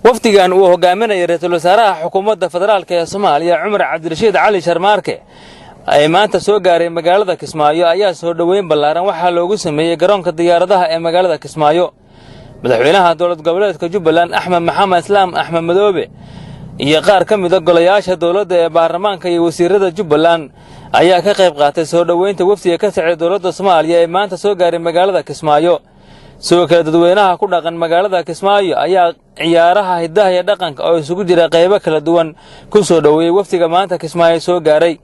wafdigan uu hogaaminayay ra'iisul wasaaraha xukuumadda federaalka ee Soomaaliya Cumar Cabdirashiid Cali Sharmaarke ay maanta soo gaaray magaalada Kismaayo ayaa soo dhaweyn ballaaran waxa loogu sameeyay garoonka diyaaradaha ee magaalada Kismaayo. madaxweynaha dowlad goboleedka Jubbaland Axmed Maxamed Islaam Axmed Madoobe iyo qaar ka mid ah golayaasha dowladda ee baarlamaanka iyo wasiirada Jubbaland ayaa ka qayb qaatay soo dhaweynta wafdiga ka socday dowladda Soomaaliya ee maanta soo gaaray magaalada Kismaayo. soo kala dadweynaha ku dhaqan magaalada Kismaayo ayaa ciyaaraha hidaha iyo dhaqanka oo isugu jira qaybo kala duwan ku soo dhaweeyay wafdiga maanta Kismaayo soo gaaray.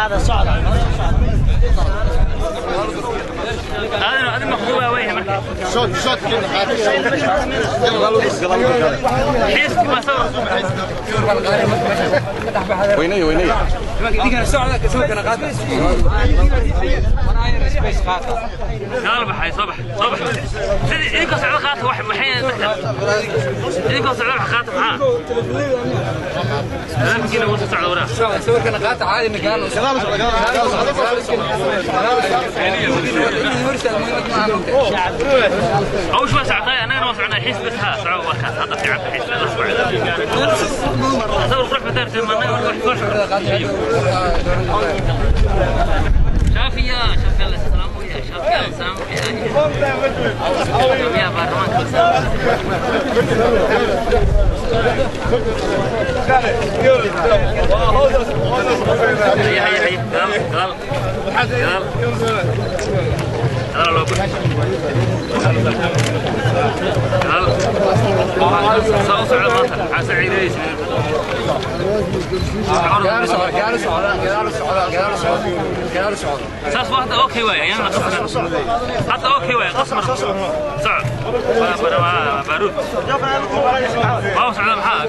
هذا صعد هذا مخبوبة وين شوت كده حيس ما صار ويني دي كان السعودة كسوق كان قاطع وانا عاير سبيس قاطع صباح صباح إنكم سعودة قاطع واحد محين إنكم سعودة قاطع معاه لا يمكن أن يوصل سعودة وراء سوق كان قاطع عادي إنه قالوا أو شو ساعتين أنا وصلنا حيس بس ها سعود وكان هذا في عبد حيس لا أسبوع أصور روح بدار زمان روح شاف يا السلام ويا شاف يا السلام ويا يا بارمان هي قال صوص على مطر حاسة عيريس قالوا صعود ساس واحدة أوكي ويا يعني حتى أوكي ويا قسمة صعد بارود ما هو سعد الحاء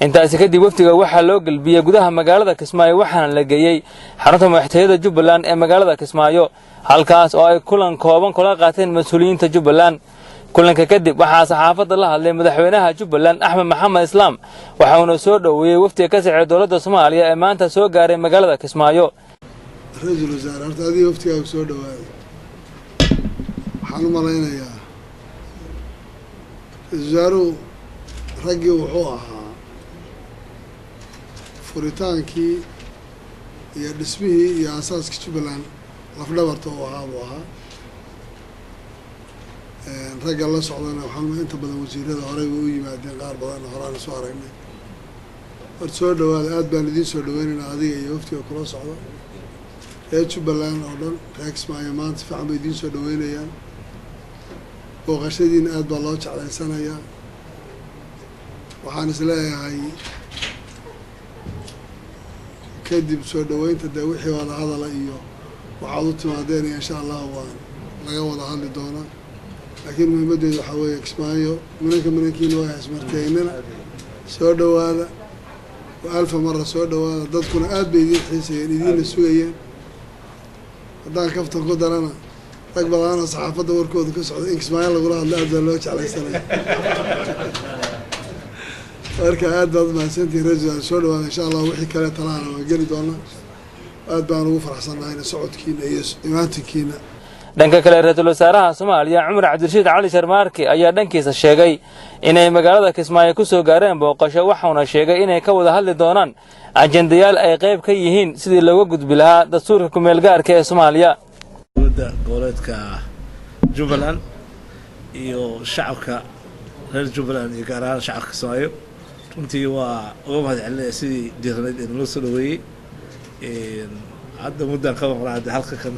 intaasi kadib wafdiga waxaa loo galbiyey gudaha magaalada Kismaayo waxaana la geeyay xarunta madaxtooyada Jubbaland ee magaalada Kismaayo halkaas oo ay kulan kooban kula qaateen mas'uuliyiinta Jubbaland kulanka kadib waxaa saxaafadda la hadlay madaxweynaha Jubbaland Axmed Maxamed Islaam waxaana soo dhaweeyay wafdiga ka socda dowladda Soomaaliya ee maanta soo gaaray magaalada Kismaayo ra'iisul wasaare horta adii wafdiga soo dhawaad waxaan u maleynayaa wasaaruhu raggii wuxuu ahaa furitaankii iyo dhismihii iyo aasaaska Jubbaland lafdhabarta uu ahaa ragga la socdana waxaan inta badan wasiirada horey u yimaadeen qaar badan horaan soo aragnay war soo dhawaada aad baan idin soo dhaweynaynaa adiga iyo waftiga kula socda reer Jubbaland oo dhan reer Kismaayo maanta fiican bay idin soo dhaweynayaan booqashadiina aad baa loo jeclaysanayaa waxaan isleeyahay kadib soo dhaweynta dee wixii wada hadala iyo waxaad u timaadeen insha Allah waan laga wada hadli doonaa laakiin muhiimadeedu waxaa weeye Kismaayo minankiina waa ismarteynina soo dhawaada alfa marra soo dhawaada dadkuna aad bay idin xiiseeyeen idinla sugayeen haddaan kaftan ku darana rag badan oo saxaafadda warkooda ka socda in Kismaayo lagula hadlo aad baa loo jeclaysanaya marka aad baad mahadsantihiin ra'iisul soo dhawaada insha Allah wixii kale talaana waan geli doonaa aad baan ugu faraxsanahay socodkiina iyo imaantikiina dhanka kale ra'iisul wasaaraha Soomaaliya Cumar Cabdirashiid Cali Sharmaarke ayaa dhankiisa sheegay inay magaalada Kismaayo ku soo gaareen booqasho waxaana sheegay inay ka wada hadli doonaan ajendayaal ay qayb ka yihiin sidii looga gudbi lahaa dastuurka ku meel gaarka ee Soomaaliya dowladda goboleedka Jubbaland iyo shacabka reer Jubbaland iyo gaar ahaan shacabka Kismaayo runtii waa uga mahadcelinaya sidii diiranayd ee loo soo dhaweeyay hadda muddan ka maqnaada halka kan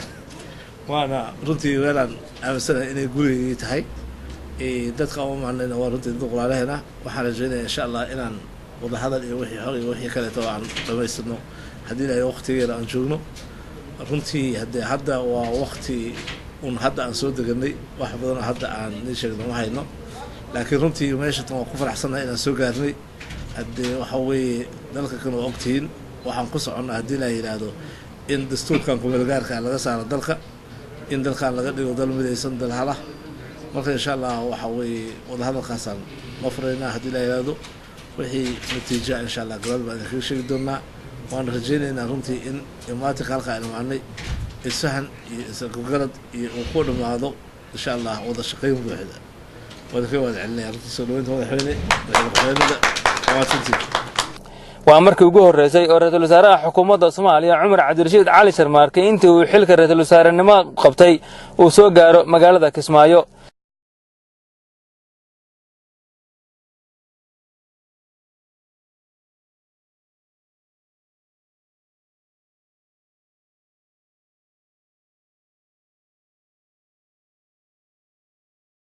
waana runtii weelaan aaminsanahay inay gurigii tahay dadka u macnayna waa runtii dad quraalaheena waxaan rajaynayaa insha Allah inaan wada hadal iyo wixii hore iyo wixii kale oo aan dhameysano haddii ay waqtigeeda aan joogno runtii hadda waa waqti hadda aan soo deganay wax badan oo hadda aan sheegno ma hayno laakiin runtii meesha tan waa ku faraxsanahay inaan soo gaarnay waxa weeye dalka kan oo ogtiin waxaan ku soconnaa haddii la yiraahdo in dastuurkan ku meel gaarka laga saaro dalka in dalkan laga dhigo dal midaysan dal hala marka insha Allah waxa weeye wada hadalkaasaan ma furayna haddii la yiraahdo wixii natiijo insha Allah gobol baan ka sheegi doonaa waan rajaynaynaa runtii in imaati qalqa ay maanay isahan iyo isagaalad iyo ku dhamaado insha Allah wada shaqeyn buuxda wada ka wada celinaya runtii soo dhaweynta madaxweynaha waa markii ugu horeysay oo ra'iisul wasaaraha xukuumadda Soomaaliya Cumar Cabdirashiid Cali Sharmaarke intii uu xilka ra'iisul wasaarenimo qabtay uu soo gaaro magaalada Kismaayo